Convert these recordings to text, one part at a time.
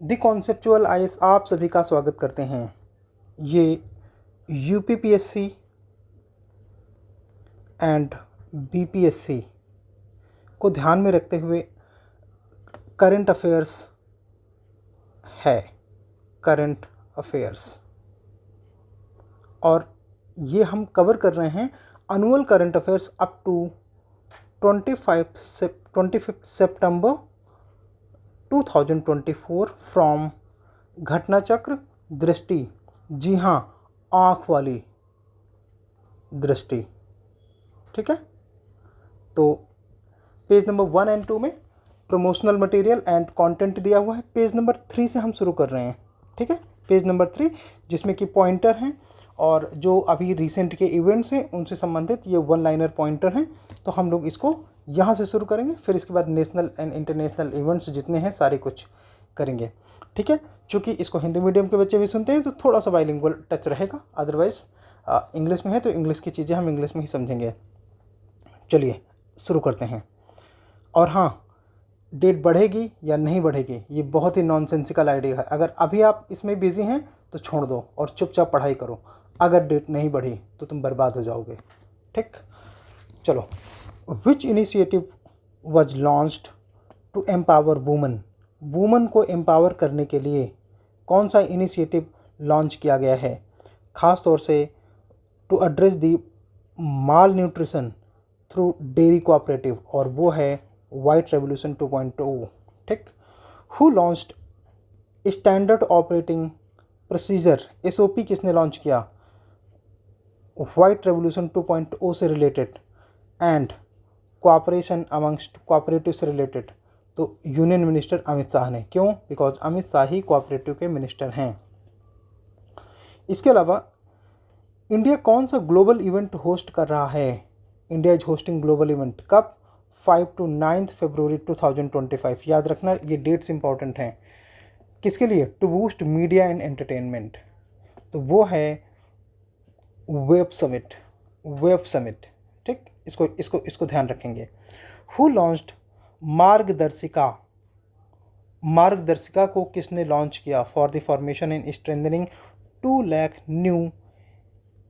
The conceptual IAS आप सभी का स्वागत करते हैं। ये यूपीपीएससी एंड बीपीएससी को ध्यान में रखते हुए करंट अफेयर्स है। करंट अफेयर्स और ये हम कवर कर रहे हैं annual current affairs up to 25 September 2024 from Ghatna Chakra दृष्टि। जी हाँ, आँख वाली दृष्टि। ठीक है, तो पेज नंबर 1 एंड 2 में प्रमोशनल मटेरियल एंड कंटेंट दिया हुआ है। पेज नंबर 3 से हम शुरू कर रहे हैं। ठीक है, पेज नंबर 3 जिसमें कि पॉइंटर हैं और जो अभी रिसेंट के इवेंट्स हैं उनसे संबंधित ये वन लाइनर पॉइंटर हैं। तो हम लोग इसको यहाँ से शुरू करेंगे, फिर इसके बाद नेशनल एंड इंटरनेशनल इवेंट्स जितने हैं सारे कुछ करेंगे। ठीक है, चूँकि इसको हिंदी मीडियम के बच्चे भी सुनते हैं तो थोड़ा सा बाइलिंगुअल टच रहेगा, अदरवाइज़ इंग्लिश में है तो इंग्लिश की चीज़ें हम इंग्लिश में ही समझेंगे। चलिए शुरू करते हैं। और हाँ, डेट बढ़ेगी या नहीं बढ़ेगी ये बहुत ही नॉनसेंसिकल आइडिया है। अगर अभी आप इसमें बिजी हैं तो छोड़ दो और चुपचाप पढ़ाई करो। अगर डेट नहीं बढ़ी तो तुम बर्बाद हो जाओगे। ठीक, चलो। Which initiative was launched to empower women. Women को एम्पावर करने के लिए कौन सा इनिशिएटिव लॉन्च किया गया है, ख़ास तौर से to address the malnutrition through dairy cooperative, और वो है वाइट रेवोल्यूशन 2.0। ठीक, who launched standard operating procedure, SOP किसने लॉन्च किया वाइट रेवोल्यूशन 2.0 से related, and cooperation amongst cooperative से रिलेटेड, तो यूनियन मिनिस्टर अमित शाह ने। क्यों? बिकॉज अमित शाह ही कोऑपरेटिव के मिनिस्टर हैं। इसके अलावा इंडिया कौन सा ग्लोबल इवेंट होस्ट कर रहा है? India is hosting global event. कब? 5 to 9 फरवरी 2025। याद रखना ये डेट्स इंपॉर्टेंट हैं। किसके लिए? To boost media and entertainment, तो वो है वेब समिट। Web summit. ठीक, इसको ध्यान रखेंगे। हु लॉन्च्ड मार्गदर्शिका। मार्गदर्शिका को किसने लॉन्च किया? For the formation and strengthening 2 lakh new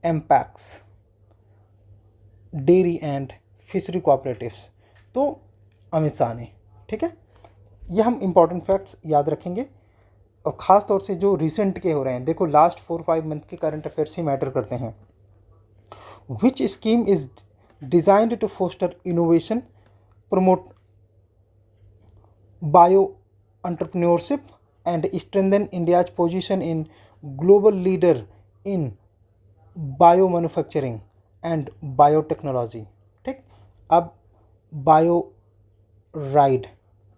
MPACS dairy and fishery cooperatives, तो अमित शाह ने। ठीक है, ये हम इंपॉर्टेंट फैक्ट्स याद रखेंगे और ख़ास तौर से जो रिसेंट के हो रहे हैं। देखो लास्ट 4-5 मंथ के करंट अफेयर्स ही मैटर करते हैं। Which scheme is designed to foster innovation, promote bio entrepreneurship and strengthen India's position in global leader in bio manufacturing and biotechnology. ठीक, अब बायो राइड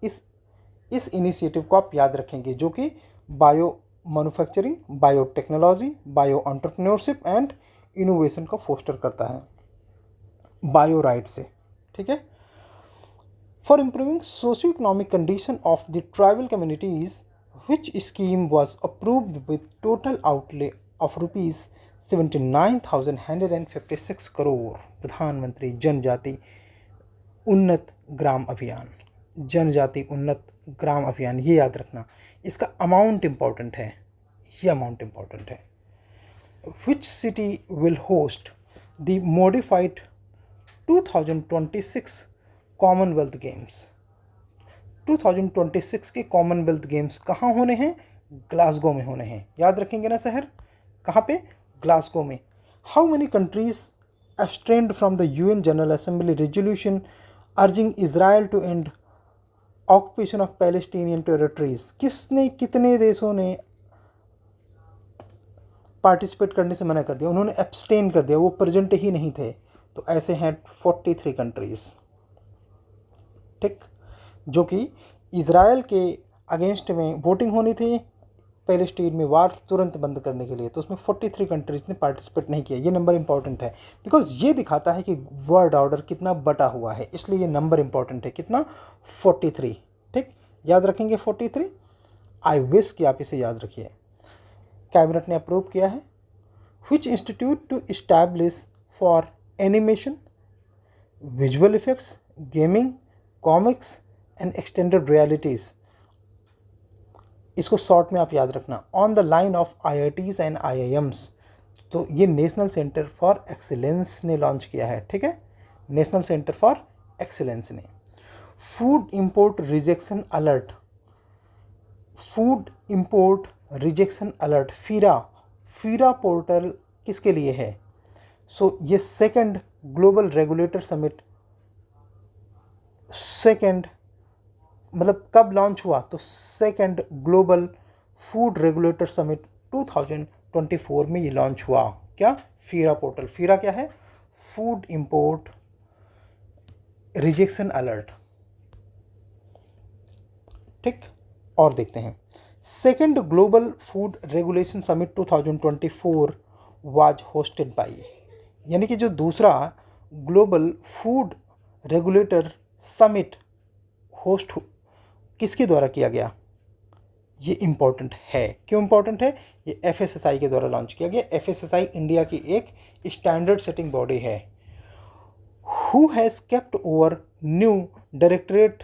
इस इनिशिएटिव को आप याद रखेंगे जो कि bio manufacturing, biotechnology, bio entrepreneurship and innovation को फोस्टर करता है बायो राइड से। ठीक है, for improving socio economic condition of the tribal communities which scheme was approved with total outlay of ₹79,156 crore. प्रधानमंत्री जनजाति उन्नत ग्राम अभियान। जनजाति उन्नत ग्राम अभियान, ये याद रखना। इसका अमाउंट इम्पॉर्टेंट है, ये अमाउंट इम्पॉर्टेंट है। Which city will host the modified 2026 Commonwealth games. 2026 के कॉमनवेल्थ गेम्स कहाँ होने हैं? ग्लासगो में होने हैं। याद रखेंगे ना शहर, कहाँ पे? ग्लासगो में। How many countries abstained from the UN General Assembly resolution urging Israel to end occupation of Palestinian territories। कितने देशों ने पार्टिसिपेट करने से मना कर दिया? उन्होंने एब्सटेन कर दिया, वो प्रेजेंट ही नहीं थे। तो ऐसे हैं 43 कंट्रीज। ठीक, जो कि इजराइल के अगेंस्ट में वोटिंग होनी थी पैलेस्टीन में वार तुरंत बंद करने के लिए, तो उसमें 43 कंट्रीज़ ने पार्टिसिपेट नहीं किया। ये नंबर इंपॉर्टेंट है बिकॉज ये दिखाता है कि वर्ल्ड ऑर्डर कितना बटा हुआ है, इसलिए ये नंबर इंपॉर्टेंट है। कितना? 43। ठीक, याद रखेंगे 43। आई विश कि आप इसे याद रखिए। कैबिनेट ने अप्रूव किया है। Which institute to establish for animation, visual effects, gaming, comics and extended realities इसको शॉर्ट में आप याद रखना, on the line of IITs and IIMs। तो ये नेशनल सेंटर फॉर एक्सीलेंस ने लॉन्च किया है, ठीक है, नेशनल सेंटर फॉर एक्सीलेंस ने। Food import rejection alert, food import rejection alert, FIRA portal किसके लिए है? ये second global regulator summit, second मतलब कब लॉन्च हुआ? तो second global food regulator summit 2024 में ये लॉन्च हुआ। क्या? FERA portal. फीरा क्या है? फूड इंपोर्ट रिजेक्शन अलर्ट, ठीक। और देखते हैं, second global food regulation summit 2024 was hosted by, यानी कि जो दूसरा global food regulator summit host किसके द्वारा किया गया? ये इम्पॉर्टेंट है। क्यों इम्पॉर्टेंट है? ये FSSAI के द्वारा लॉन्च किया गया। FSSAI इंडिया की एक स्टैंडर्ड सेटिंग बॉडी है। Who has kept over new directorate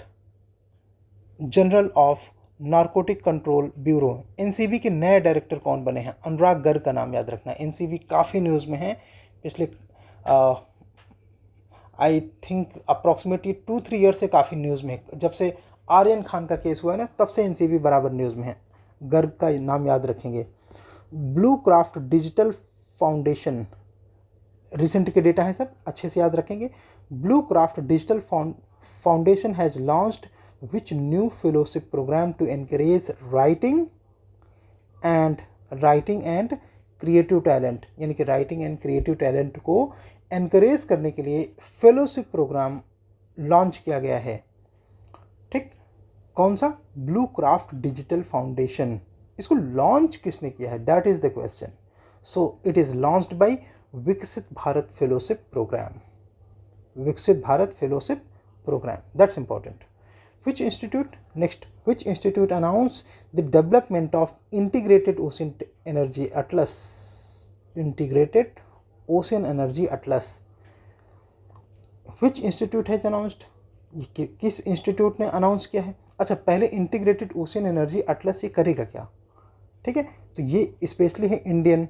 general of narcotic control bureau, NCB के नए डायरेक्टर कौन बने हैं? अनुराग गर्ग का नाम याद रखना। NCB काफ़ी न्यूज़ में है पिछले आई थिंक अप्रॉक्सीमेटली 2-3 ईयर से काफ़ी न्यूज़ में है। जब से आर्यन खान का केस हुआ है ना, तब से NCB बराबर न्यूज़ में है। गर्ग का नाम याद रखेंगे। Blue craft digital foundation, recent के डेटा है सब, अच्छे से याद रखेंगे। Blue craft digital foundation has launched which new fellowship program to encourage writing and creative talent, यानी कि राइटिंग एंड क्रिएटिव टैलेंट को एनकरेज करने के लिए फेलोशिप प्रोग्राम लॉन्च किया गया है, ठीक। कौन सा? Blue craft digital foundation. इसको लॉन्च किसने किया है? That is the question. So it is launched by Viksit Bharat fellowship programme, Viksit Bharat fellowship programme, that's important. Which institute announced the development of integrated ocean energy atlas? Integrated ocean energy atlas. Which institute has announced? किस institute ने announce किया है? अच्छा, पहले integrated ocean energy atlas ये करेगा क्या? ठीक है, तो ये स्पेशली है इंडियन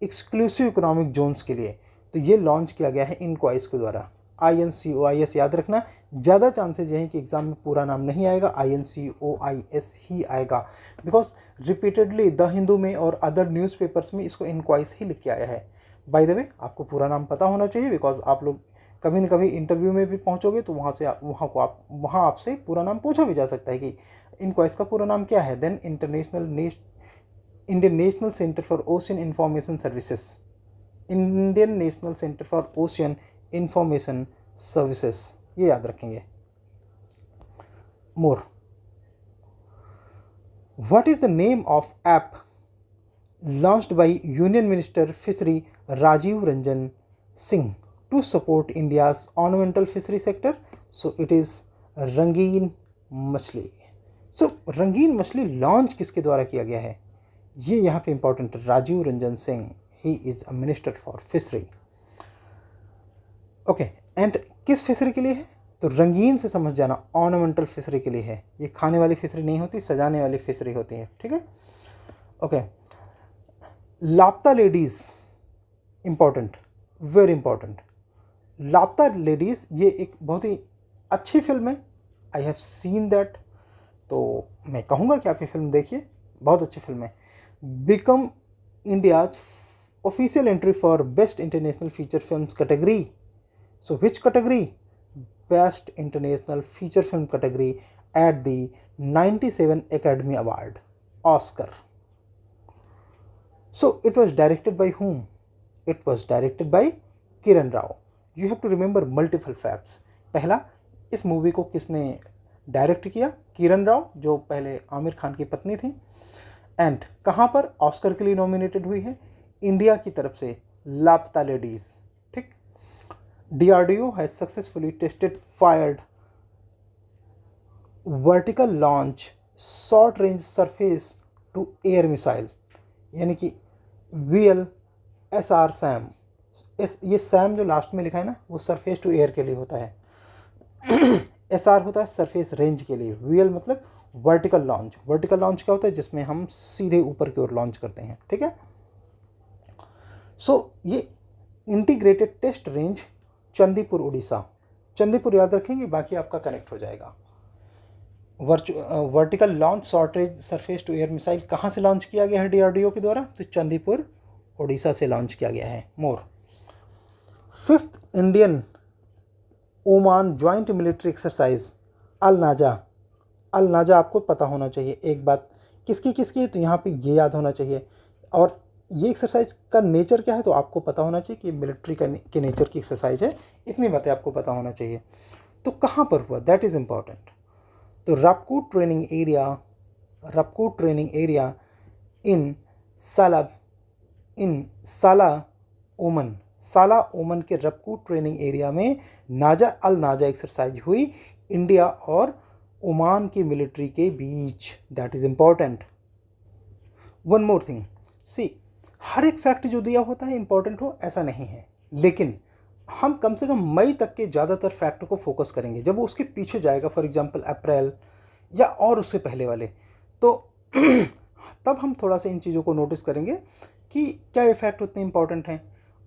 एक्सक्लूसिव इकोनॉमिक जोन्स के लिए। तो ये लॉन्च किया गया है इनक्वाइस के द्वारा। INCOIS याद रखना, ज़्यादा चांसेस ये हैं कि एग्ज़ाम में पूरा नाम नहीं आएगा, INCOIS ही आएगा, बिकॉज रिपीटेडली द हिंदू में और अदर न्यूज़पेपर्स में इसको इनक्वाइस ही लिख के आया है। बाय द वे, आपको पूरा नाम पता होना चाहिए, बिकॉज आप लोग कभी न कभी इंटरव्यू में भी पहुंचोगे तो वहाँ आपसे पूरा नाम पूछा भी जा सकता है कि इनक्वाइस का पूरा नाम क्या है। Then Indian National centre for Ocean Information Services, Indian National centre for Ocean Information Services, ये याद रखेंगे। More, what is the name of app launched by union minister fishery Rajiv Ranjan Singh to support India's ornamental fishery sector? So it is रंगीन मछली। सो रंगीन मछली launch किसके द्वारा किया गया है? ये यहाँ पे important, Rajiv Ranjan Singh, he is a minister for fishery. Okay, and किस फिशरी के लिए है? तो रंगीन से समझ जाना, ऑर्नामेंटल फिशरी के लिए है। ये खाने वाली फिशरी नहीं होती, सजाने वाली फिशरी होती है, ठीक है। ओके, लापता लेडीज, इंपॉर्टेंट, वेरी इंपॉर्टेंट। लापता लेडीज ये एक बहुत ही अच्छी फिल्म है, आई हैव सीन दैट। तो मैं कहूँगा कि आप ये फिल्म देखिए, बहुत अच्छी फिल्म है। Become India's official entry for best international feature films category. So which category? Best International Feature Film category at the 97 Academy Award, Oscar. So it was directed by whom? It was directed by Kiran Rao. You have to remember multiple facts. पहला, इस movie को किसने direct किया? किरण राव, जो पहले आमिर खान की पत्नी थी। एंड कहाँ पर ऑस्कर के लिए नॉमिनेटेड हुई है? इंडिया की तरफ से लापता लेडीज, ठीक। DRDO has successfully fired vertical launch short range surface to air missile, यानी कि VLSR SAM। ये SAM जो लास्ट में लिखा है ना, वो सरफेस टू एयर के लिए होता है। SR होता है सरफेस रेंज के लिए, VL मतलब वर्टिकल लॉन्च। वर्टिकल लॉन्च क्या होता है? जिसमें हम सीधे ऊपर की ओर लॉन्च करते हैं, ठीक है। सो ये integrated test range Chandipur Odisha, Chandipur याद रखेंगे, बाकी आपका कनेक्ट हो जाएगा। Vertical launch shortage surface to air missile कहाँ से लॉन्च किया गया है DRDO के द्वारा? तो चंदीपुर उड़ीसा से लॉन्च किया गया है। More 5th Indian Oman joint military exercise Al Najah. Al नाजा आपको पता होना चाहिए। एक बात किसकी किसकी है, तो यहाँ पे ये याद होना चाहिए। और ये एक्सरसाइज का नेचर क्या है, तो आपको पता होना चाहिए कि मिलिट्री के नेचर की एक्सरसाइज है। इतनी बातें आपको पता होना चाहिए। तो कहाँ पर हुआ, दैट इज़ इम्पॉर्टेंट। तो रपकूट ट्रेनिंग एरिया इन साला ओमन के रपकूट ट्रेनिंग एरिया में नाजा अल नाजा एक्सरसाइज हुई इंडिया और ओमान की मिलिट्री के बीच। That is important. One more thing, see हर एक फैक्ट जो दिया होता है इंपॉर्टेंट हो ऐसा नहीं है, लेकिन हम कम से कम मई तक के ज़्यादातर फैक्ट को फोकस करेंगे। जब वो उसके पीछे जाएगा, फॉर एग्जांपल अप्रैल या और उससे पहले वाले, तो तब हम थोड़ा सा इन चीज़ों को नोटिस करेंगे कि क्या ये फैक्ट उतने इंपॉर्टेंट हैं।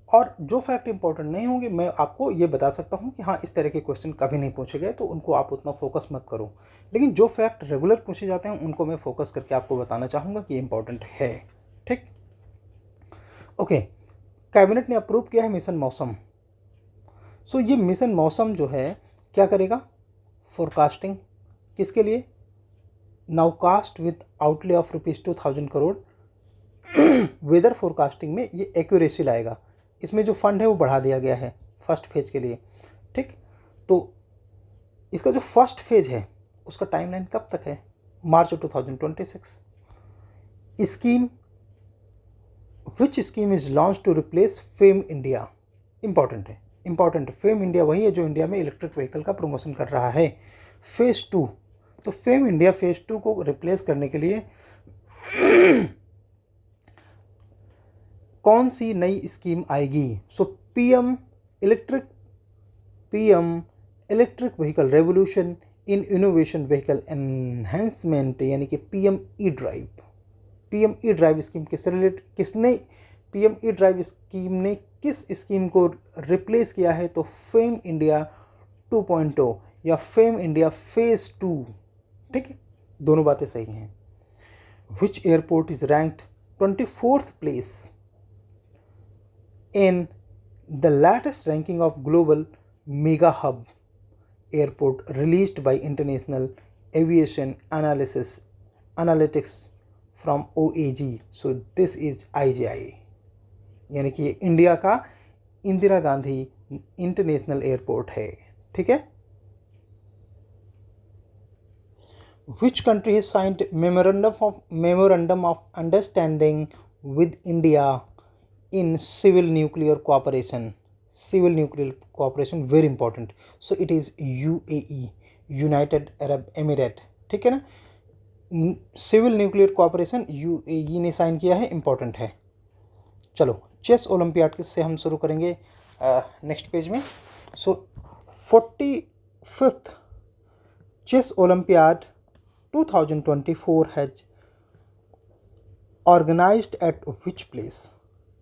और जो फैक्ट इंपॉर्टेंट नहीं होंगे, मैं आपको ये बता सकता हूँ कि हाँ इस तरह के क्वेश्चन कभी नहीं पूछे गए, तो उनको आप उतना फोकस मत करो। लेकिन जो फैक्ट रेगुलर पूछे जाते हैं उनको मैं फोकस करके आपको बताना चाहूँगा कि इंपॉर्टेंट है, ठीक। ओके, कैबिनेट ने अप्रूव किया है मिशन मौसम। सो ये मिशन मौसम जो है क्या करेगा? फोरकास्टिंग किसके लिए? Nowcast with outlay of ₹2000 crore. Weather forecasting में ये एक्यूरेसी लाएगा। इसमें जो फंड है वो बढ़ा दिया गया है फर्स्ट फेज के लिए, ठीक। तो इसका जो फर्स्ट फेज है उसका टाइमलाइन कब तक है? March 2026। Scheme which scheme is launch to replace FAME India. Important है, इंपॉर्टेंट। फेम इंडिया वही है जो इंडिया में इलेक्ट्रिक व्हीकल का प्रमोशन कर रहा है। फेज़ 2, तो फेम इंडिया फेज़ 2 को रिप्लेस करने के लिए कौन सी नई स्कीम आएगी? So PM electric vehicle revolution in innovation vehicle enhancement, यानी कि पीएम ई ड्राइव स्कीम किस स्कीम को रिप्लेस किया है? तो फेम इंडिया 2.0 या फेम इंडिया फेज़ 2, ठीक है, दोनों बातें सही हैं। Which airport is ranked 24th place in the latest ranking of global mega hub airport released by International Aviation Analytics from OAG. So this is IGI, यानी कि ये इंडिया का इंदिरा गांधी इंटरनेशनल एयरपोर्ट है, ठीक है। Which country has signed memorandum of understanding with India in civil nuclear cooperation? Very important. So it is UAE, United Arab Emirates, ठीक है ना। सिविल न्यूक्लियर कोऑपरेशन UAE ने साइन किया है, इंपॉर्टेंट है। चलो चेस ओलंपियाड से हम शुरू करेंगे नेक्स्ट पेज में। So 45th chess olympiad 2024 has organised at which place?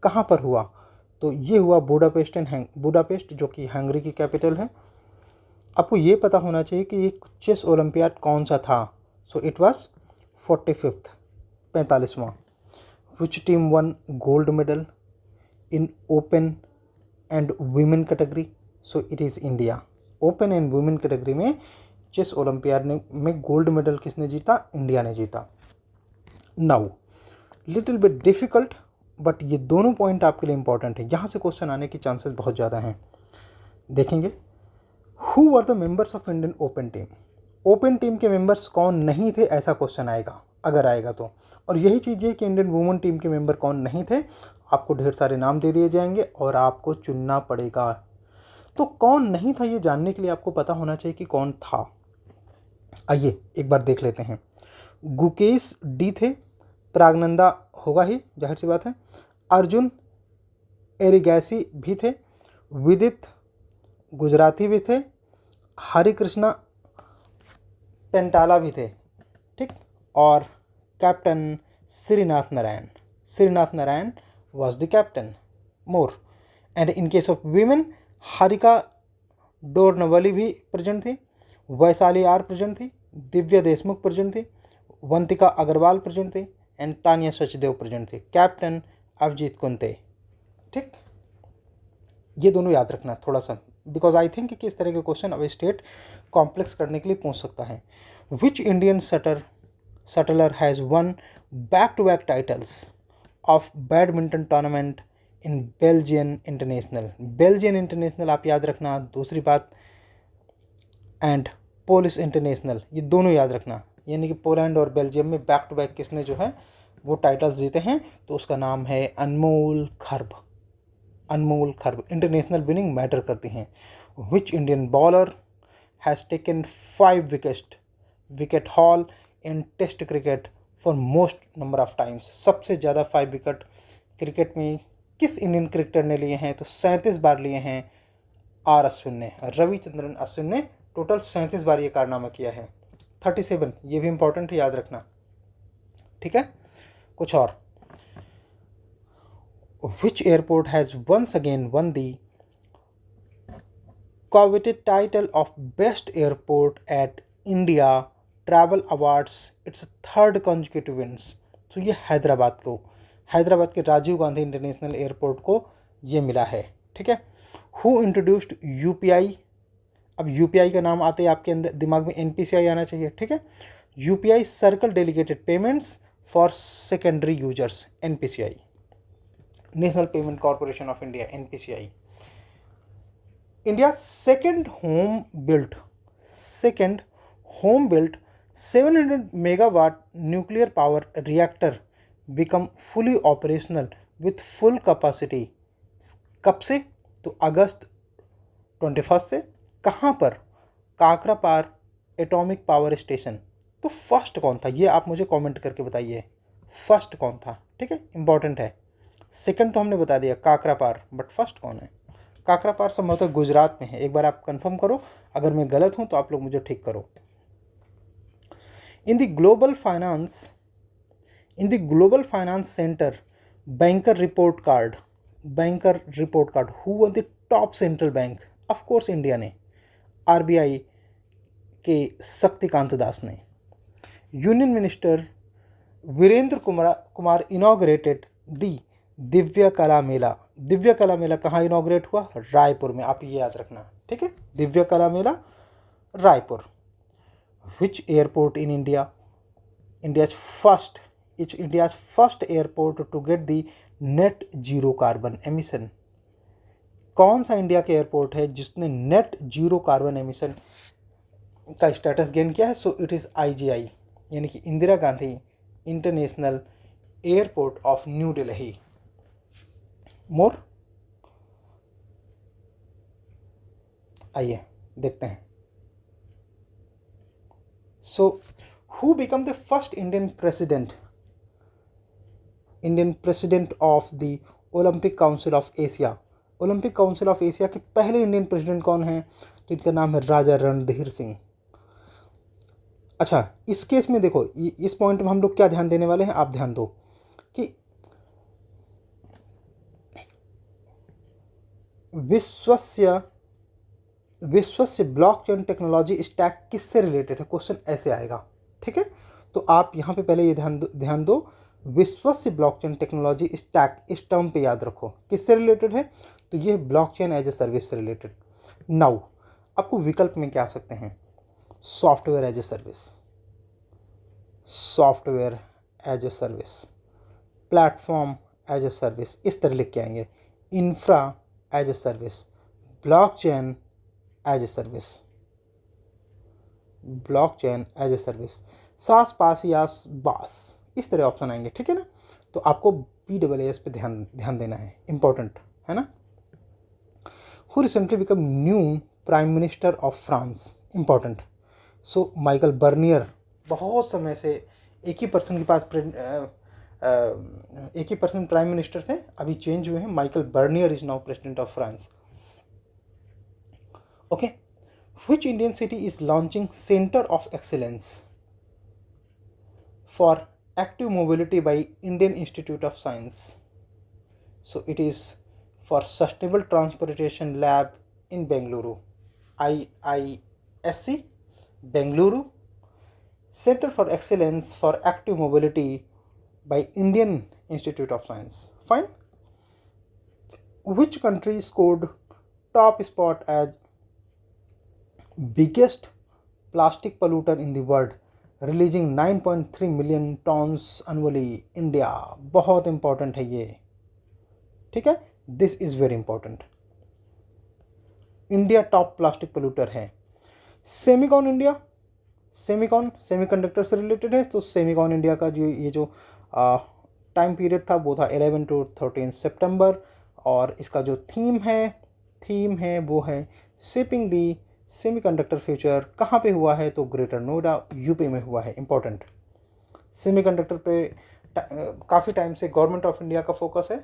कहाँ पर हुआ? तो ये हुआ बुडापेस्ट जो कि हंगरी की कैपिटल है। आपको ये पता होना चाहिए कि ये चेस ओलंपियाड कौन सा था। सो इट वाज 45वां। Which team won gold medal in open and women category? So it is India. Open and women category में चेस ओलंपियाड में गोल्ड मेडल किसने जीता? इंडिया ने जीता। Now little bit difficult, but ये दोनों point आपके लिए इंपॉर्टेंट है, यहाँ से क्वेश्चन आने की चांसेस बहुत ज़्यादा हैं। देखेंगे who were the members of Indian open team. Open team के मेंबर्स कौन नहीं थे, ऐसा क्वेश्चन आएगा अगर आएगा तो। और यही चीज़ है कि इंडियन वुमेन टीम के मेंबर कौन नहीं थे। आपको ढेर सारे नाम दे दिए जाएंगे और आपको चुनना पड़ेगा। तो कौन नहीं था ये जानने के लिए आपको पता होना चाहिए कि कौन था। आइए एक बार देख लेते हैं। गुकेश डी थे, प्रागनंदा होगा ही, जाहिर सी बात है। अर्जुन एरिगैसी भी थे, विदित गुजराती भी थे, हरिकृष्णा पेंटाला भी थे, ठीक or Captain Srinath Narayan. Srinath Narayan was the captain. More. And in case of women, Harika डोरनवली भी प्रेजेंट थी, वैशाली आर प्रेजेंट थी, दिव्या देशमुख प्रेजेंट थी, वंतिका अग्रवाल प्रेजेंट थी एंड तानिया सचदेव प्रेजेंट थी। कैप्टन अभिजीत कुंते। ठीक, ये दोनों याद रखना थोड़ा सा, बिकॉज आई थिंक कि इस तरह के क्वेश्चन अब स्टेट कॉम्प्लेक्स करने के लिए पूछ सकता है। Which Indian shuttler has won back to back titles of badminton tournament in Belgian international. Belgian international आप याद रखना, दूसरी बात एंड पोलिश इंटरनेशनल, ये दोनों याद रखना। यानी कि पोलैंड और बेल्जियम में बैक टू बैक किसने जो है वो टाइटल्स जीते हैं, तो उसका नाम है Anmol Kharb. Anmol Kharb. International winning matter करती हैं। Which Indian bowler has taken 5 wicket haul in test cricket for most number of times. सबसे ज़्यादा 5 विकेट क्रिकेट में किस इंडियन क्रिकेटर ने लिए हैं, तो 37 बार लिए हैं आर अश्विन ने, रविचंद्रन अश्विन ने टोटल 37 बार ये कारनामा किया है। 37, ये भी इंपॉर्टेंट है, याद रखना। ठीक है, कुछ और। Which airport has once again won the coveted title of best airport at India Travel Awards its 3rd consecutive wins। तो ये हैदराबाद के राजीव गांधी इंटरनेशनल एयरपोर्ट को ये मिला है। ठीक है। Who introduced UPI. अब यूपीआई का नाम आते ही आपके अंदर दिमाग में एनपीसीआई आना चाहिए। ठीक है, UPI circle delegated payments for secondary users, NPCI. National payment corporation of India, NPCI. India's second home-built 700 megawatt nuclear power reactor become fully operational with full capacity। कब से, तो अगस्त 21 से। कहाँ पर, काकरापार एटॉमिक पावर स्टेशन। तो फर्स्ट कौन था, ये आप मुझे कमेंट करके बताइए, फर्स्ट कौन था। ठीक है, इंपॉर्टेंट है। सेकंड तो हमने बता दिया काकरापार, बट फर्स्ट कौन है। काकरापार संभवतः गुजरात में है, एक बार आप कंफर्म करो, अगर मैं गलत हूं तो आप लोग मुझे ठीक करो। In the global finance centre banker report card, who were the top central bank. Of course India ने, आरबीआई के शक्तिकांत दास ने। Union minister Virendra Kumar inaugurated the Divya Kala मेला। दिव्य कला मेला कहाँ इनॉग्रेट हुआ, रायपुर में, आप ये याद रखना। ठीक है, Divya Kala Mela Raipur. Which airport in India, India's first airport to get the net zero carbon emission. कौन सा इंडिया के एयरपोर्ट है जिसने नेट जीरो कार्बन एमिशन का स्टेटस गेन किया है, सो इट इज़ आईजीआई, यानी कि Indira Gandhi international airport of New Delhi. More, आइए देखते हैं। So who become the first Indian president of the Olympic Council of Asia. Olympic Council of Asia के पहले इंडियन प्रेसिडेंट कौन हैं, तो इनका नाम है राजा रणधीर सिंह। अच्छा, इस केस में देखो, इस पॉइंट में हम लोग क्या ध्यान देने वाले हैं, आप ध्यान दो कि विश्वस्य ब्लॉकचेन टेक्नोलॉजी स्टैक किससे रिलेटेड है, क्वेश्चन ऐसे आएगा। ठीक है, तो आप यहाँ पे पहले ये ध्यान दो, विश्वस्य ब्लॉकचेन टेक्नोलॉजी स्टैक, इस टर्म पे याद रखो किससे रिलेटेड है, तो ये ब्लॉकचेन एज ए सर्विस से रिलेटेड। नाउ आपको विकल्प में क्या आ सकते हैं, software as a service, platform as a service, इस तरह लिख के आएंगे। Infra as a service, blockchain as a service, SaaS PaaS यास बास, इस तरह ऑप्शन आएंगे। ठीक है ना, तो आपको PAAS पे ध्यान देना है, इंपॉर्टेंट है ना। Who recently become new prime minister of France, important. So Michael Barnier, बहुत समय से एक ही पर्सन प्राइम मिनिस्टर थे, अभी चेंज हुए हैं। Michael Barnier is now president of France. Okay, which Indian city is launching centre of excellence for active mobility by Indian Institute of Science. So it is for Sustainable Transportation Lab in Bengaluru, IISC Bengaluru, Center for Excellence for Active Mobility by Indian Institute of Science. Fine. Which country scored top spot as biggest plastic polluter in the world, releasing 9.3 million tons annually? India. बहुत important है ये, ठीक है, this is very important. India top plastic polluter है. Semicon India, Semicon semiconductor से related है, तो Semicon India का जो ये जो टाइम पीरियड था वो था 11 to 13 सितंबर, और इसका जो थीम है वो है शेपिंग दी सेमीकंडक्टर फ्यूचर. कहाँ पे हुआ है? तो ग्रेटर नोएडा, यूपी में हुआ है. इंपॉर्टेंट. सेमीकंडक्टर पे काफ़ी टाइम से गवर्नमेंट ऑफ इंडिया का फोकस है,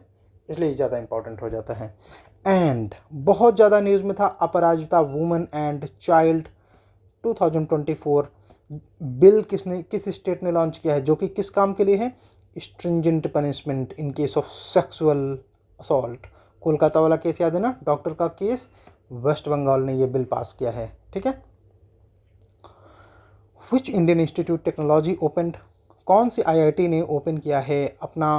इसलिए ज़्यादा इंपॉर्टेंट हो जाता है. एंड बहुत ज़्यादा न्यूज़ में था अपराजिता वुमेन एंड चाइल्ड 2024 बिल किस स्टेट ने लॉन्च किया है, जो कि किस काम के लिए है? Stringent punishment in case of sexual assault. Kolkata वाला केस याद है ना, डॉक्टर का केस. वेस्ट बंगाल ने ये बिल पास किया है, ठीक है. Which Indian institute technology opened, कौन सी आईआईटी ने ओपन किया है अपना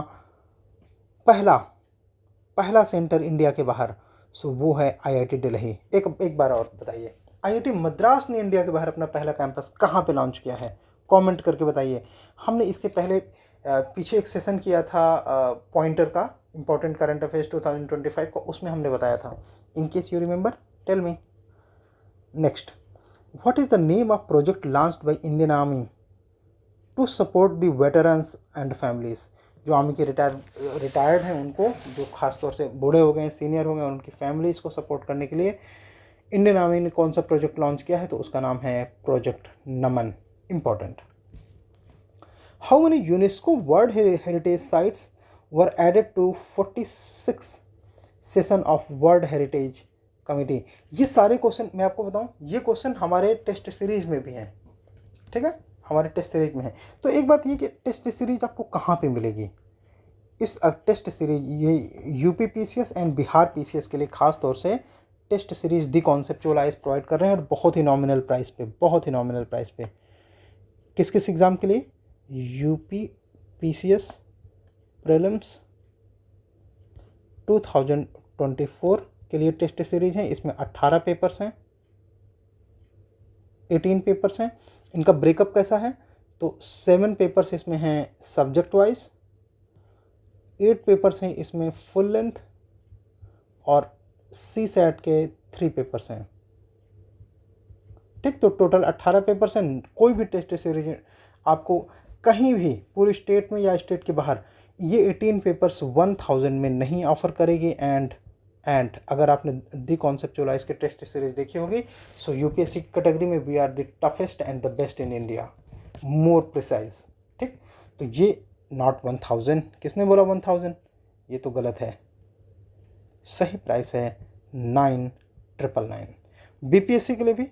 पहला सेंटर इंडिया के बाहर? सो वो है आईआईटी दिल्ली. एक बार और बताइए, आईआईटी मद्रास ने इंडिया के बाहर अपना पहला कैंपस कहाँ पे लॉन्च किया है? कमेंट करके बताइए. हमने इसके पहले पीछे एक सेशन किया था पॉइंटर का, इंपॉर्टेंट करंट अफेयर्स 2025 को, उसमें हमने बताया था. In case you remember, tell me. Next, what is the name of project launched by Indian army to support the veterans and families? जो आर्मी के रिटायर्ड हैं उनको, जो खास तौर से बूढ़े हो गए हैं, सीनियर हो गए, उनकी फैमिलीज़ को सपोर्ट करने के लिए इंडियन आर्मी ने कौन सा प्रोजेक्ट लॉन्च किया है? तो उसका नाम है project Naman. Important. How many UNESCO world heritage sites were added to 46 session of world heritage committee? ये सारे क्वेश्चन मैं आपको बताऊं, ये क्वेश्चन हमारे टेस्ट सीरीज में भी हैं, ठीक है, हमारे टेस्ट सीरीज में है. तो एक बात ये कि टेस्ट सीरीज आपको कहाँ पे मिलेगी? इस टेस्ट सीरीज ये UP PCS and Bihar PCS के लिए खास तौर से टेस्ट सीरीज दी कॉन्सेप्चुअलाइज प्रोवाइड कर रहे हैं, और बहुत ही नॉमिनल प्राइस पे. किस किस एग्ज़ाम के लिए? यूपी पीसीएस प्रीलिम्स 2024 के लिए टेस्ट सीरीज है. इसमें 18 पेपर्स हैं, 18 पेपर्स हैं. इनका ब्रेकअप कैसा है? तो 7 पेपर्स इसमें हैं सब्जेक्ट वाइज, 8 पेपर्स हैं इसमें फुल लेंथ, और सी सेट के 3 पेपर्स हैं, ठीक. तो टोटल 18 पेपर्स हैं. कोई भी टेस्ट सीरीज आपको कहीं भी पूरे स्टेट में या स्टेट के बाहर ये 18 पेपर्स 1000 में नहीं ऑफर करेगी. एंड अगर आपने दी कॉन्सेप्चुअलाइज के टेस्ट सीरीज देखी होगी, सो यूपीएससी कैटेगरी में we are the toughest and the best in India, more precise, ठीक. तो ये नॉट 1000. किसने बोला 1000? ये तो गलत है. सही प्राइस है 9999. बीपीएससी के लिए भी,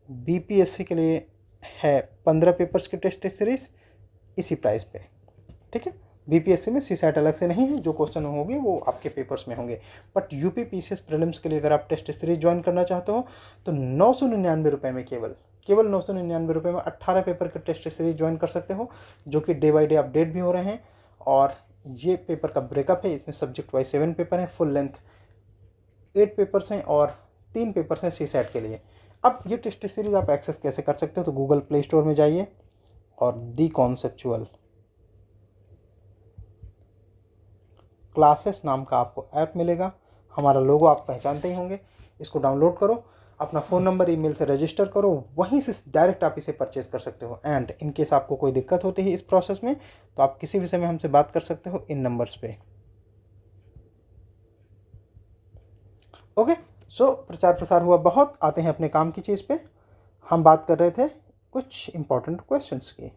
बीपीएससी के लिए है 15 पेपर्स की टेस्ट सीरीज इसी प्राइस पे, ठीक है. बीपीएससी में सी सेट अलग से नहीं है, जो क्वेश्चन होंगे वो आपके पेपर्स में होंगे. बट यूपी पीसीएस प्रीलिम्स के लिए अगर आप टेस्ट सीरीज ज्वाइन करना चाहते हो तो 999 रुपये में, केवल 999 रुपये में 18 पेपर के टेस्ट सीरीज ज्वाइन कर सकते हो, जो कि डे बाई डे अपडेट भी हो रहे हैं. और ये पेपर का ब्रेकअप है, इसमें सब्जेक्ट वाइज 7 पेपर हैं, फुल लेंथ 8 पेपर्स हैं, और 3 पेपर्स हैं सी सेट के लिए. अब ये टेस्ट सीरीज आप एक्सेस कैसे कर सकते हो? तो गूगल प्ले स्टोर में जाइए और दी कॉन्सेप्चुअल क्लासेस नाम का आपको ऐप मिलेगा. हमारा लोगो आप पहचानते ही होंगे. इसको डाउनलोड करो, अपना फ़ोन नंबर ईमेल से रजिस्टर करो, वहीं से डायरेक्ट आप इसे परचेज कर सकते हो. एंड इन केस आपको कोई दिक्कत होती है इस प्रोसेस में, तो आप किसी भी समय हमसे बात कर सकते हो इन नंबर्स पे. ओके. सो प्रचार प्रसार हुआ बहुत. आते हैं अपने काम की चीज़ पे. हम बात कर रहे थे कुछ इंपॉर्टेंट क्वेश्चंस की.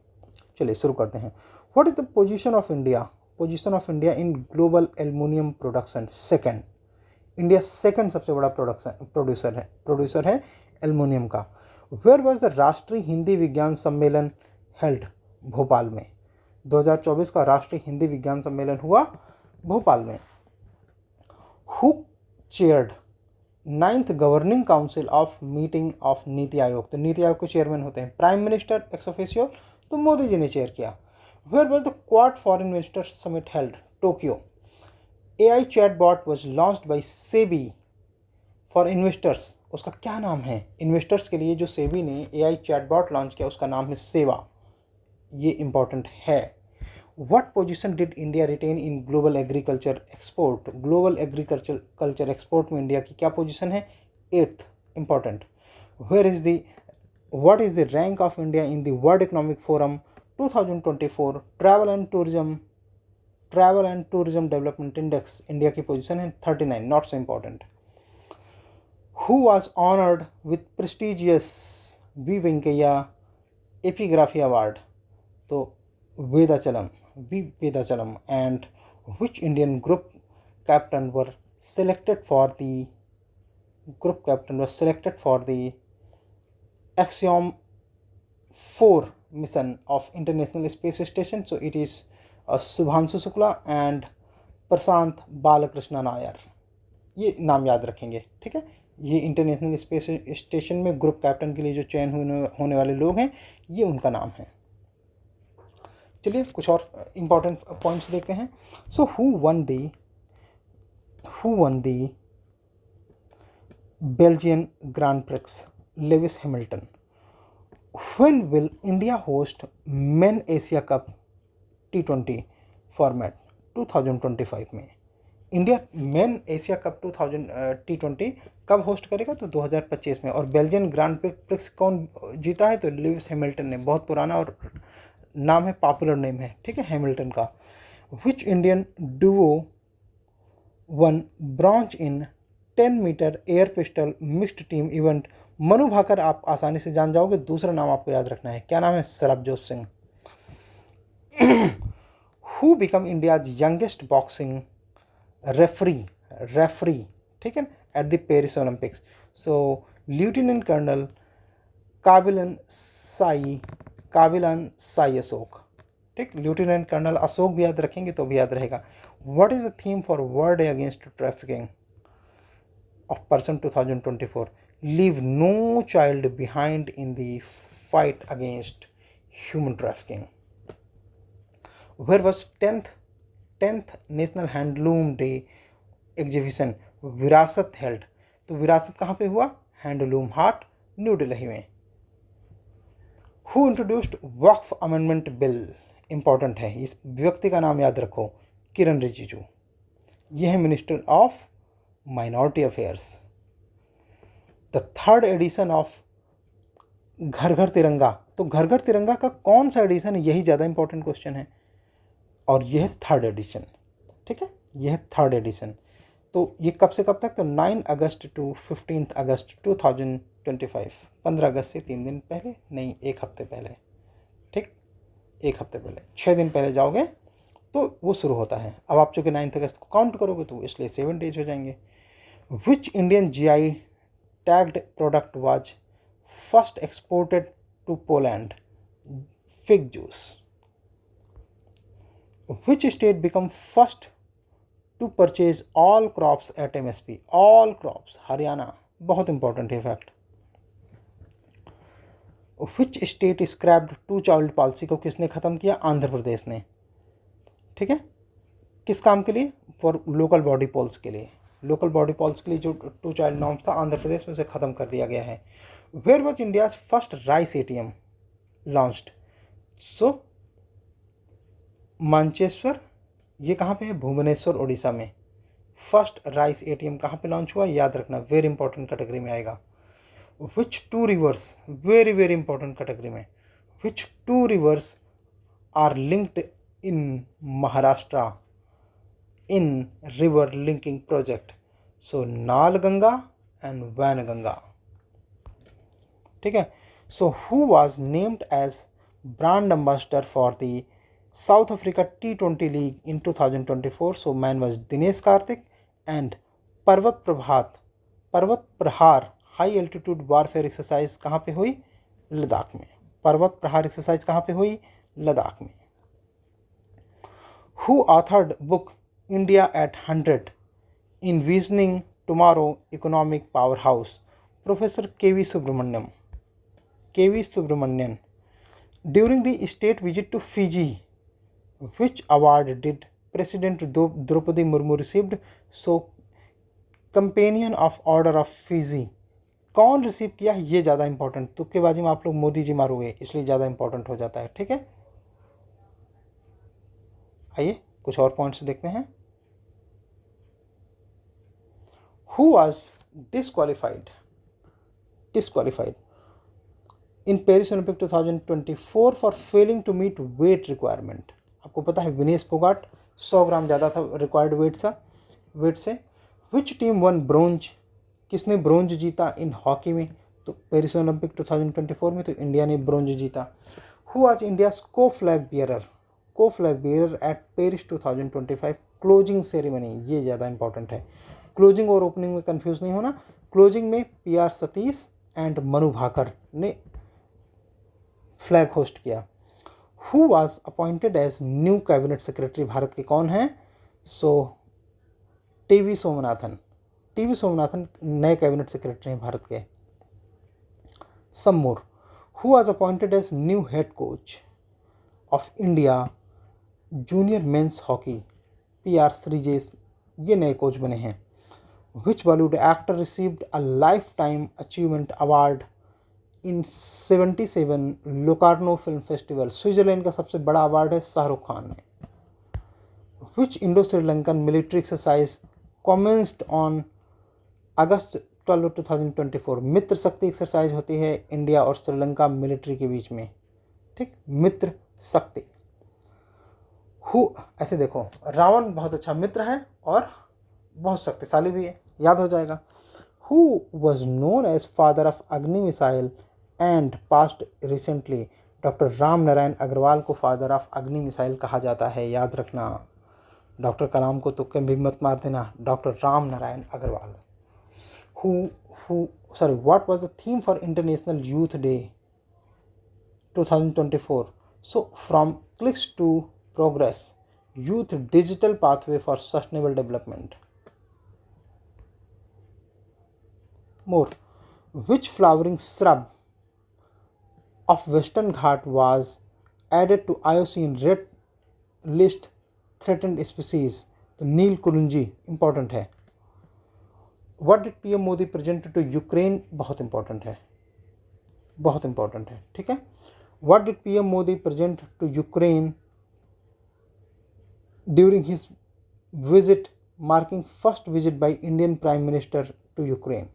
चलिए शुरू करते हैं. What is the position of India in global aluminium production? Second. India second सबसे बड़ा प्रोड्यूसर है एल्युमिनियम का. वेयर वाज द राष्ट्रीय हिंदी विज्ञान सम्मेलन हेल्ड? भोपाल में. 2024 का राष्ट्रीय हिंदी विज्ञान सम्मेलन हुआ भोपाल में। Who chaired 9th governing council of meeting of NITI Aayog? तो नीति आयोग के चेयरमैन होते हैं प्राइम मिनिस्टर एक्स ऑफिशियो, तो मोदी जी ने चेयर किया। Where was the Quad foreign ministers summit held? Tokyo. AI chatbot was launched by SEBI for investors, उसका क्या नाम है? इन्वेस्टर्स के लिए जो सेबी ने AI चैटबॉट लॉन्च किया उसका नाम है सेवा, ये इंपॉर्टेंट है। What position did India retain in global agriculture export? Global agriculture export में इंडिया की क्या पोजीशन है? 8th, important. What is the rank of India in the World Economic Forum 2024 Travel and Tourism Development Index? India की position है 39, not so important. Who was honored with prestigious V. Venkaiah Epigraphy Award? तो Vedachalam, V. Vedachalam, and which Indian group captain was selected for the Axiom 4 mission of International Space Station? So it is Subhanshu Shukla and प्रशांत बालकृष्णन नायर, ये नाम याद रखेंगे, ठीक है। ये international space station में group captain के लिए जो चयन होने वाले लोग हैं, ये उनका नाम है। चलिए कुछ और इम्पोर्टेंट पॉइंट्स देखते हैं। So who one the Belgian grand prix? Lewis Hamilton. When will India host main Asia cup T20 format? 2025 में। India main Asia cup T20 कब होस्ट करेगा? तो 2025 में। और बेल्जियन ग्रांड प्रिक्स कौन जीता है? तो लेविस हैमिल्टन ने। बहुत पुराना और नाम है, पॉपुलर नेम है, ठीक है, हैमिल्टन का। Which Indian duo won bronze in 10 metre air pistol mixed team event? Manu Bhaker आप आसानी से जान जाओगे, दूसरा नाम आपको याद रखना है, क्या नाम है? Sarabjot Singh. Who become India's youngest boxing referee, ठीक है, at the Paris Olympics? So lieutenant colonel Kabilan Sai Ashok, ठीक, लेफ्टिनेंट कर्नल अशोक भी याद रखेंगे तो भी याद रहेगा। What is the theme for world day against trafficking of person 2024? Leave no child behind in the fight against human trafficking. Where was 10th national handloom day exhibition Virasat held? तो विरासत कहाँ पे हुआ? हैंडलूम हाट, न्यू दिल्ली में। Who introduced Waqf amendment bill? Important है, इस व्यक्ति का नाम याद रखो, किरण रिजिजू। यह है minister of minority affairs. The 3rd edition of Ghar Ghar तिरंगा, तो घर घर तिरंगा का कौन सा एडिशन है? यही ज़्यादा इंपॉर्टेंट क्वेश्चन है। और यह है 3rd एडिशन, ठीक है, यह है 3rd एडिशन। तो ये कब से कब तक? तो 9 अगस्त टू 15 अगस्त 2025, 15 अगस्त से 3 दिन पहले, नहीं 1 हफ्ते पहले, ठीक, 1 हफ्ते पहले, 6 दिन पहले जाओगे तो वो शुरू होता है। अब आप चूँकि 9 अगस्त को काउंट करोगे तो इसलिए 7 डेज हो जाएंगे। Which Indian GI tagged product was first exported to Poland? Fig juice. Which state become first to purchase all crops at MSP? All crops, Haryana, बहुत इंपॉर्टेंट है fact. Which state scrapped 2 child policy को किसने ख़त्म किया? आंध्र प्रदेश ने, ठीक है। किस काम के लिए? फॉर लोकल बॉडी पोल्स के लिए। लोकल बॉडी पोल्स के लिए जो 2 चाइल्ड नॉर्म्स था आंध्र प्रदेश में, उसे ख़त्म कर दिया गया है। Where was India's first rice ATM launched? So Manjeshwar, ये कहाँ पे है? भुवनेश्वर, उड़ीसा में। फर्स्ट राइस ATM कहाँ पे लॉन्च हुआ? याद रखना, वेरी इंपॉर्टेंट कैटेगरी में आएगा। Which 2 rivers, very very important category में, which 2 rivers are linked in Maharashtra in river linking project? So Nalganga and Wainganga, ठीक है। So who was named as brand ambassador for the South Africa T20 League in 2024? So man was Dinesh Karthik and पर्वत प्रहार high altitude warfare exercise कहाँ पे हुई? लद्दाख में। पर्वत प्रहार एक्सरसाइज कहाँ पे हुई? लद्दाख में। Who authored book India at 100 envisioning tomorrow economic powerhouse? Professor KV Subramanian. KV Subramanian. During the state visit to Fiji, which award did President Draupadi Murmu received? So companion of order of Fiji कौन receive किया है, ये ज़्यादा important, तुक्केबाजी में आप लोग मोदी जी मारोगे इसलिए ज़्यादा इंपॉर्टेंट हो जाता है। ठीक है, आइए कुछ और पॉइंट्स देखते हैं। Who was disqualified in Paris Olympic 2024 for failing to meet weight requirement? आपको पता है विनेश फोगाट 100 ग्राम ज़्यादा था रिक्वायर्ड वेट से। विच टीम वन ब्रोंज? किसने ब्रोंज जीता इन हॉकी में? तो पेरिस ओलंपिक 2024 में तो इंडिया ने ब्रोंज जीता। हु वाज इंडियाज को flag bearer eight Paris 2025 closing ceremony? ये ज़्यादा इंपॉर्टेंट है, क्लोजिंग और ओपनिंग में कंफ्यूज नहीं होना। क्लोजिंग में PR सतीश एंड मनु भाकर ने फ्लैग होस्ट किया। Who was appointed as new cabinet secretary? Bharat के कौन हैं? सो टीवी सोमनाथन नए कैबिनेट सेक्रेटरी हैं भारत के। Some more. Who was appointed as new head coach of India junior men's hockey? PR Sreejesh, ये नए कोच बने हैं। Which Bollywood actor received a lifetime achievement award in 77 Locarno film festival? Switzerland का सबसे बड़ा award है शाहरुख खान ने। Which Indo Sri Lankan military exercise commenced on August 12, 2024? Mitra Shakti exercise होती है इंडिया और श्रीलंका मिलिट्री के बीच में। ठीक, मित्र शक्ति। ऐसे देखो, रावण बहुत अच्छा मित्र है और बहुत शक्तिशाली भी है, याद हो जाएगा। Who was known as father of Agni missile and passed recently? Doctor Ram Narayan Agarwal को फादर ऑफ अग्नि मिसाइल कहा जाता है, याद रखना। डॉक्टर कलाम को तुक्के भी मत मार देना, doctor Ram Narayan Agrawal. What was the theme for International Youth Day 2024? So from clicks to progress, youth digital pathway for sustainable development. More. Which flowering shrub of Western Ghat was added to IUCN Red List Threatened Species? तो Neelakurinji important है। What did PM Modi present to Ukraine? बहुत important है, ठीक है। What did PM Modi present to Ukraine during his visit marking first visit by Indian prime minister to Ukraine?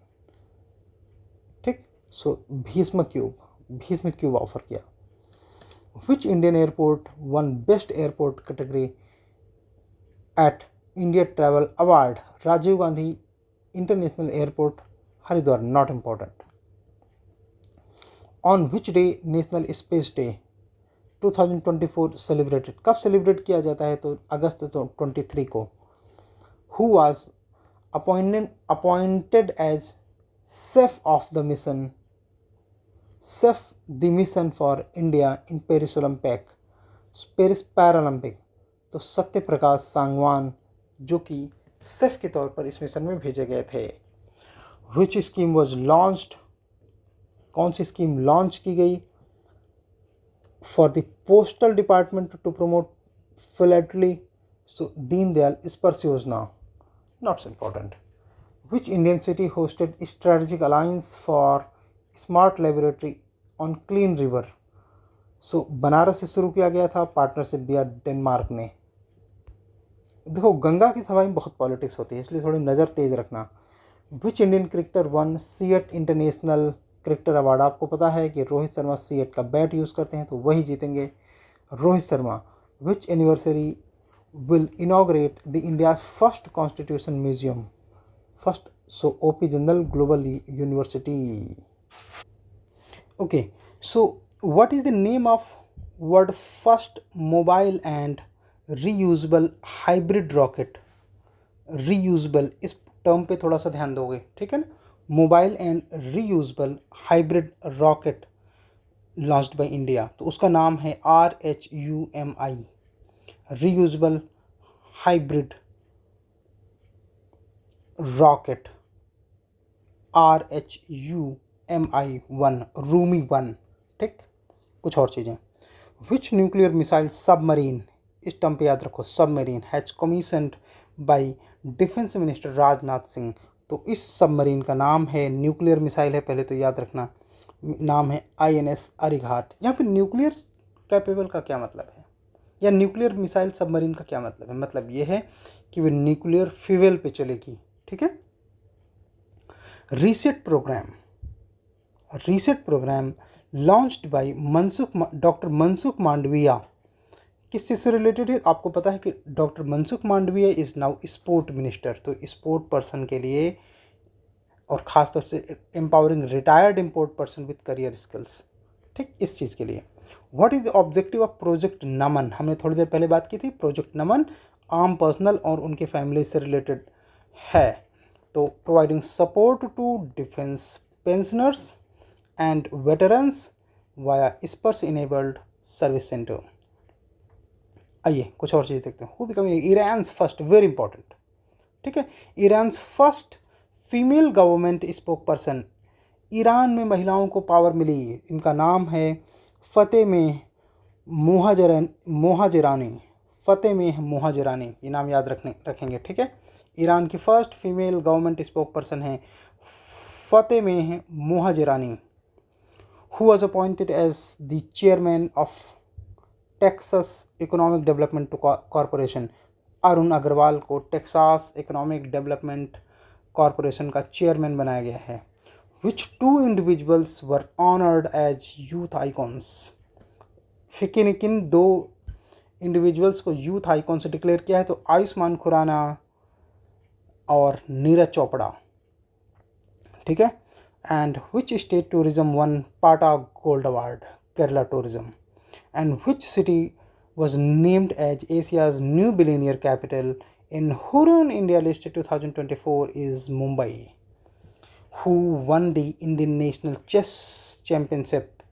ठीक, so Bhishm cube offer किया। Which Indian airport won best airport category at India travel award? Rajiv Gandhi international airport Haridwar, not important. On which day national space day 2024 celebrated? कब celebrate किया जाता है? तो अगस्त 23 को। Who was appointed as chef de mission for India in Paris Paralympic? तो सत्य प्रकाश सांगवान, जो कि सेफ के तौर पर इस मिशन में भेजे गए थे। Which scheme was launched? कौन सी स्कीम लॉन्च की गई for the postal department to promote philately? So Deendayal Sparsh Yojana, not so important. Which Indian city hosted strategic alliance for smart laboratory on clean river? So Banaras से शुरू किया गया था, पार्टनरशिप दिया डेनमार्क ने। देखो, गंगा की सफाई में बहुत पॉलिटिक्स होती है, इसलिए थोड़ी नज़र तेज रखना। Which Indian cricketer won CEAT international cricketer award? आपको पता है कि रोहित शर्मा सीएट का बैट यूज़ करते हैं, तो वही जीतेंगे Rohit Sharma. Which anniversary will inaugurate the India first constitution museum? First, so OP Jindal global university. Okay, so what is the name of world first mobile and reusable hybrid rocket? Reusable, इस term पे थोड़ा सा ध्यान दोगे, ठीक है ना। Mobile and reusable hybrid rocket launched by India, तो उसका नाम है RHUMI, reusable hybrid rocket RHUMI-1 Rumi 1, ठीक। कुछ और चीज़ें, विच न्यूक्लियर मिसाइल सबमरीन, इस टर्म पे याद रखो, submarine has commissioned by defence minister Rajnath Singh. तो इस सबमरीन का नाम है, न्यूक्लियर मिसाइल है, पहले तो याद रखना, नाम है INS अरिघाट। यहाँ पे न्यूक्लियर कैपेबल का क्या मतलब है, या न्यूक्लियर मिसाइल सबमरीन का क्या मतलब है? मतलब ये है कि वो न्यूक्लियर फ्यूल पे चलेगी, ठीक है। Reset programme launched by doctor Mansukh Mandaviya, किस चीज़ से रिलेटेड है? आपको पता है कि doctor Mansukh Mandaviya is now sport minister, तो स्पोर्ट पर्सन के लिए, और ख़ासतौर से empowering retired import person with career skills, ठीक, इस चीज़ के लिए। What is the objective of project Naman? हमने थोड़ी देर पहले बात की थी। प्रोजेक्ट नमन आर्म पर्सनल और उनके फैमिली से रिलेटेड है। तो providing support to defence pensioners and veterans via Sparsh enabled service centre. आइए कुछ और चीज़ देखते हैं। Who becoming Iran's first, very important, ठीक है, Iran's first female government spoke person. Iran में महिलाओं को पावर मिली, इनका नाम है फ़ातेमा मोहाजिरानी। फ़ातेमा मोहाजिरानी, ये नाम याद रखेंगे, ठीक है। ईरान की first female government spoke person है Fatemeh Mohajerani, who was appointed as the chairman of Texas Economic Development Corporation. Arun Agarwal को टेक्सास इकोनॉमिक डेवलपमेंट कॉरपोरेशन का चेयरमैन बनाया गया है। Which two individuals were honoured as youth icons? किन दो individuals को youth icon से डिक्लेयर किया है? तो आयुष्मान खुराना और नीरज चोपड़ा, ठीक है। And which state tourism won PATA gold award? Kerala tourism. And which city was named as Asia's new billionaire capital in Hurun India List 2024 is Mumbai. Who won the Indian National Chess Championship?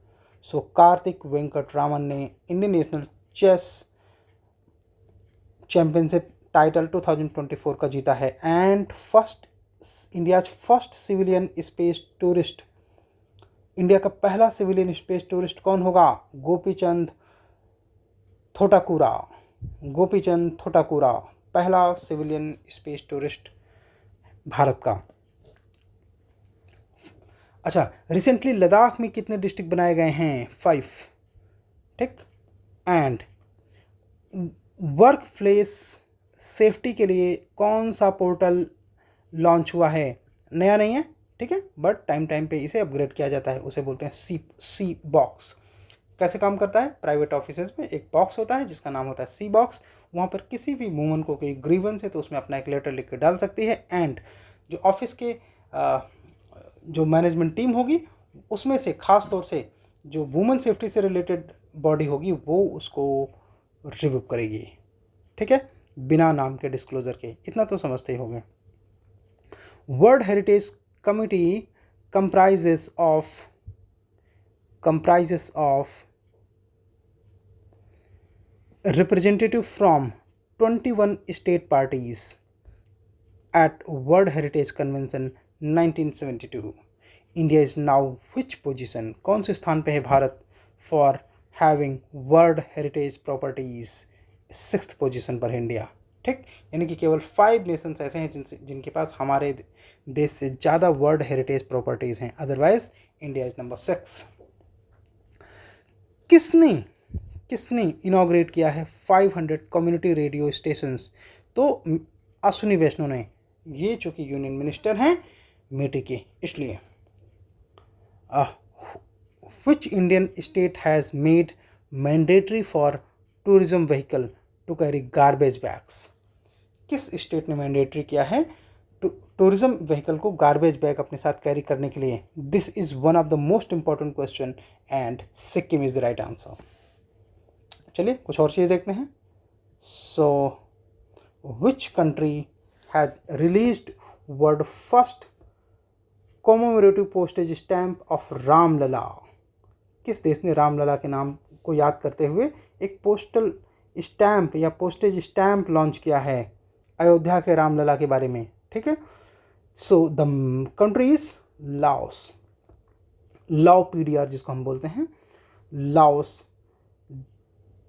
So Karthik Venkatraman ने Indian National Chess Championship title 2024 का जीता है। And India's first civilian space tourist, India का पहला civilian space tourist कौन होगा? गोपीचंद थोटाकुरा, पहला civilian space tourist Bharat का। अच्छा, रिसेंटली लद्दाख में कितने डिस्ट्रिक्ट बनाए गए हैं? 5, ठीक। एंड वर्क प्लेस सेफ्टी के लिए कौन सा पोर्टल लॉन्च हुआ है? नया नहीं है, ठीक है, बट टाइम पे इसे अपग्रेड किया जाता है, उसे बोलते हैं सी बॉक्स। कैसे काम करता है? प्राइवेट ऑफिसेज में एक बॉक्स होता है जिसका नाम होता है सी बॉक्स। वहाँ पर किसी भी वूमन को कोई ग्रीवेंस है तो उसमें अपना एक लेटर लिख के डाल सकती है। एंड जो ऑफिस के जो मैनेजमेंट टीम होगी उसमें से खास तौर से जो वुमेन सेफ्टी से रिलेटेड बॉडी होगी वो उसको रिव्यू करेगी, ठीक है, बिना नाम के डिस्क्लोजर के। इतना तो समझते ही होंगे। World heritage committee comprises of representative from 21 state parties at World Heritage Convention 1972. India is now which position? कौन से स्थान पे है Bharat for having World Heritage Properties? 6th position पर है इंडिया, ठीक। यानी कि केवल 5 नेशंस ऐसे हैं जिनके पास हमारे देश से ज़्यादा वर्ल्ड हेरिटेज प्रॉपर्टीज़ हैं, अदरवाइज इंडिया इज़ नंबर 6। किसने इनॉग्रेट किया है 500 कम्युनिटी रेडियो स्टेशंस? तो अश्विनी वैष्णव ने, ये चूँकि यूनियन मिनिस्टर हैं मेटी के, इसलिए। Which Indian state has made mandatory for tourism vehicle to carry garbage bags? किस स्टेट ने मैंडेटरी किया है टूरिज्म व्हीकल को गार्बेज बैग अपने साथ कैरी करने के लिए? This is one of the most important question and Sikkim is the right answer. चलिए कुछ और चीज़ देखते हैं। So which country has released world first commemorative postage stamp of Ramlala? किस देश ने रामलला के नाम को याद करते हुए एक पोस्टल स्टैम्प या पोस्टेज स्टैम्प लॉन्च किया है अयोध्या के रामलला के बारे में, ठीक है। So the country is Laos, Lao PDR जिसको हम बोलते हैं, Laos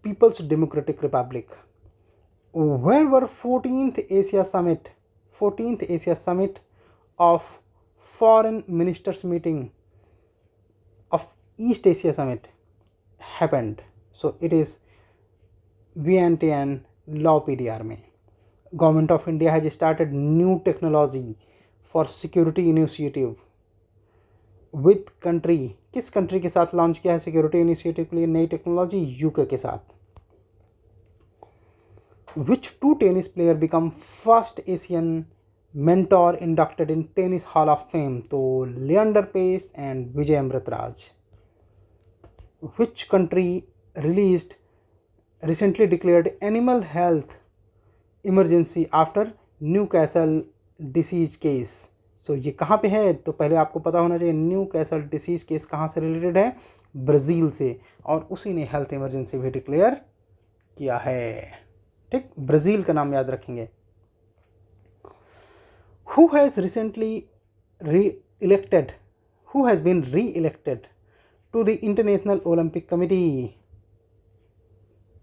people's democratic republic. Where were 14th Asia Summit of Foreign Ministers meeting of East Asia Summit happened? So it is Vientiane, Laos PDR में। Government of India has started new technology for security initiative with country, किस country के साथ launch किया है security initiative के लिए नई technology? UK के साथ। Which two tennis player become first Asian mentor inducted in Tennis Hall of Fame? तो Leander Paes and Vijay Amritraj. Which country released recently declared animal health emergency after Newcastle disease case? So ये कहाँ पे है? तो पहले आपको पता होना चाहिए न्यूकैसल डिसीज केस कहाँ से रिलेटेड है? ब्राज़ील से, और उसी ने हेल्थ इमरजेंसी भी डिक्लेयर किया है, ठीक। ब्राज़ील का नाम याद रखेंगे। Who has been re-elected to the International Olympic Committee?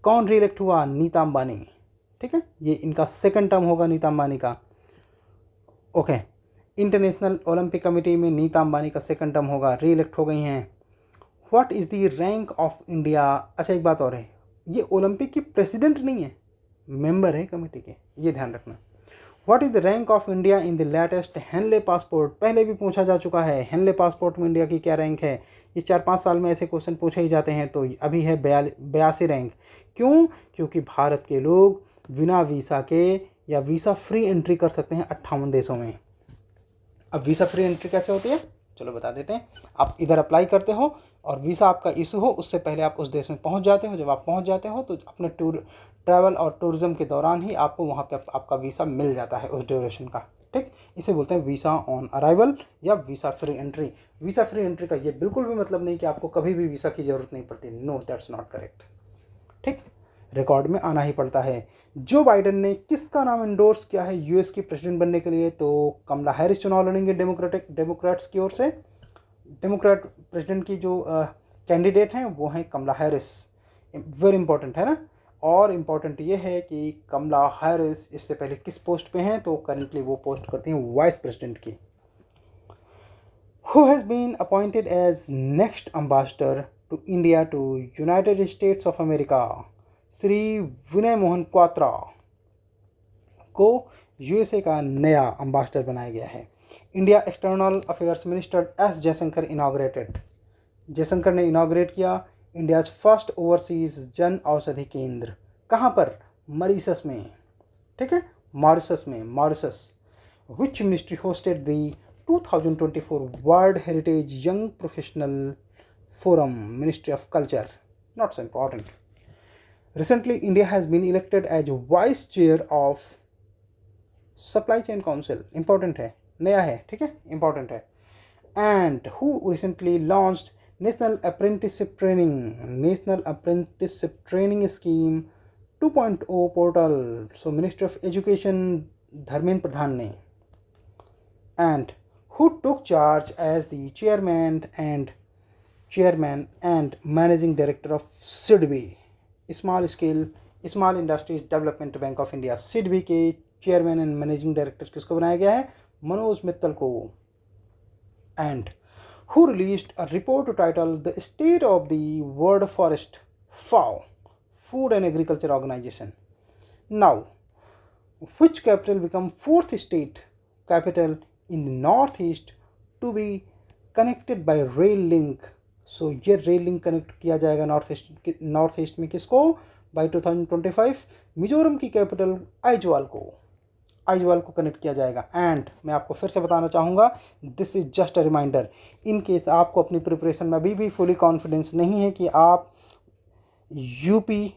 कौन री-इलेक्ट हुआ? नीता अंबानी, ठीक है। ये इनका सेकंड टर्म होगा नीता अंबानी का, ओके। इंटरनेशनल ओलंपिक कमेटी में नीता अंबानी का सेकंड टर्म होगा, री-इलेक्ट हो गई हैं। What is the rank of India? अच्छा एक बात और है, ये ओलंपिक की प्रेसिडेंट नहीं है, मेंबर है कमेटी के, ये ध्यान रखना। What is the rank of India in the latest Henley passport? पहले भी पूछा जा चुका है, हेनले पासपोर्ट में इंडिया की क्या रैंक है? ये 4-5 साल में ऐसे क्वेश्चन पूछे ही जाते हैं। तो अभी है 82 रैंक। क्यों? क्योंकि भारत के लोग बिना वीज़ा के या वीज़ा फ्री एंट्री कर सकते हैं 58 देशों में। अब वीज़ा फ्री एंट्री कैसे होती है, चलो बता देते हैं। आप इधर अप्लाई करते हो और वीज़ा आपका इशू हो, उससे पहले आप उस देश में पहुंच जाते हो। जब आप पहुंच जाते हो तो अपने ट्रैवल और टूरिज़्म के दौरान ही आपको वहां पे आपका वीज़ा मिल जाता है उस ड्यूरेशन का, ठीक। इसे बोलते हैं वीज़ा ऑन अराइवल या visa free entry. Visa free entry का ये बिल्कुल भी मतलब नहीं कि आपको कभी भी वीज़ा की ज़रूरत नहीं पड़ती। नो, दैट्स नॉट करेक्ट, ठीक। रिकॉर्ड में आना ही पड़ता है। जो बाइडन ने किसका नाम इंडोर्स किया है यूएस की प्रेसिडेंट बनने के लिए? तो कमला हैरिस चुनाव लड़ेंगे डेमोक्रेट्स की ओर से। डेमोक्रेट प्रेसिडेंट की जो कैंडिडेट हैं वो हैं कमला हैरिस। वेरी इंपॉर्टेंट है ना। और इम्पॉर्टेंट ये है कि कमला हैरिस इससे पहले किस पोस्ट पे हैं? तो करेंटली वो पोस्ट करती हैं वाइस प्रेसिडेंट की। Who has been appointed as next ambassador to India to United States of America? Shri Vinay Mohan Kwatra को यूएसए का नया अम्बासडर बनाया गया है। India external affairs minister S Jaishankar inaugurated. Jaishankar ने इनाग्रेट किया India's first overseas Jan Aushadhi केंद्र। कहाँ पर? मॉरिशस में, ठीक है, मॉरिशस में, Mauritius. Which ministry hosted the 2024 world heritage young professional forum? Ministry of culture. Not so important. Recently, India has been elected as vice chair of Supply Chain Council. Important है, नया है, ठीक है, important है। And who recently launched National Apprenticeship Training Scheme 2.0 portal? So Ministry of Education Dharmendra Pradhan ने। And who took charge as the chairman and managing director of SIDBI? Small industries development bank of India. SIDBI के chairman and managing director किसको बनाया गया है? मनोज मित्तल को। And who released a report title the state of the world forest, FAO, food and agriculture organisation. Now which capital become fourth state capital in north east to be connected by rail link? So ये rail link connect किया जाएगा north east में किसको? Bye 2025 Mizoram की capital Aizawl को connect किया जाएगा। And मैं आपको फिर से बताना चाहूँगा, this is just a reminder, in case आपको अपनी प्रिपरेशन में अभी भी फुली कॉन्फिडेंस नहीं है कि आप यूपी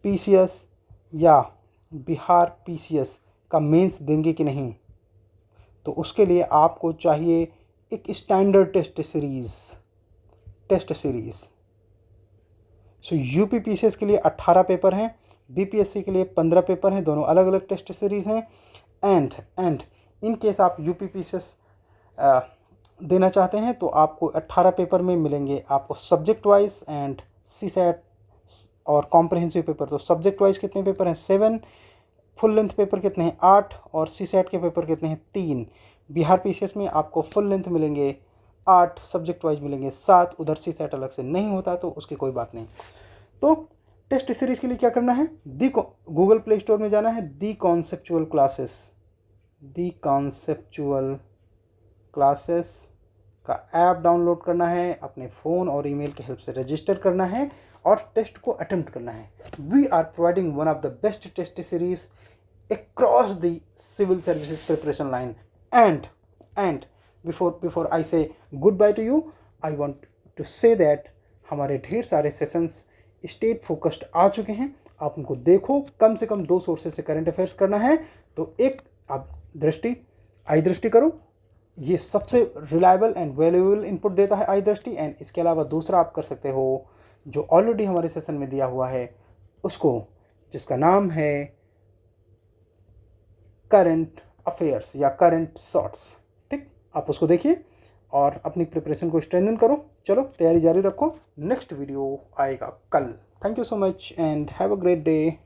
पीसीएस या बिहार पीसीएस का मेंस देंगे कि नहीं, तो उसके लिए आपको चाहिए एक स्टैंडर्ड टेस्ट सीरीज़। सो यूपीपीसीएस के लिए 18 पेपर हैं, बीपीएससी के लिए 15 पेपर हैं, दोनों अलग अलग टेस्ट सीरीज़ हैं। एंड इन केस आप यूपीपीसीएस देना चाहते हैं तो आपको 18 पेपर में मिलेंगे आपको सब्जेक्ट वाइज एंड सीसैट और कॉम्प्रहेंसिव पेपर। तो सब्जेक्ट वाइज कितने पेपर हैं? 7, फुल लेंथ पेपर कितने हैं? 8, और सीसैट के पेपर कितने हैं? 3। बिहार पीसीएस में आपको फुल लेंथ मिलेंगे 8, सब्जेक्ट वाइज मिलेंगे 7, उधर सीसैट अलग से नहीं होता तो उसकी कोई बात नहीं। तो टेस्ट सीरीज़ के लिए क्या करना है? गूगल प्ले स्टोर में जाना है, दी कॉन्सेप्चुअल क्लासेस का ऐप डाउनलोड करना है, अपने फ़ोन और ईमेल की हेल्प से रजिस्टर करना है और टेस्ट को अटेम्प्ट करना है। We are providing one of the best test series across the civil services preparation line. And before I say goodbye to you, I want to say that हमारे ढेर सारे सेशंस स्टेट फोकस्ड आ चुके हैं, आप उनको देखो। कम से कम 2 सोर्सेज से करंट अफेयर्स करना है तो एक आप आई दृष्टि करो, ये सबसे रिलायबल एंड वैल्यूएबल इनपुट देता है आई दृष्टि। एंड इसके अलावा दूसरा आप कर सकते हो जो ऑलरेडी हमारे सेशन में दिया हुआ है उसको, जिसका नाम है करंट अफेयर्स या करंट शॉर्ट्स। ठीक, आप उसको देखिए और अपनी प्रिपरेशन को स्ट्रेंथन करो। चलो तैयारी जारी रखो, नेक्स्ट वीडियो आएगा कल। Thank you so much and have a great day.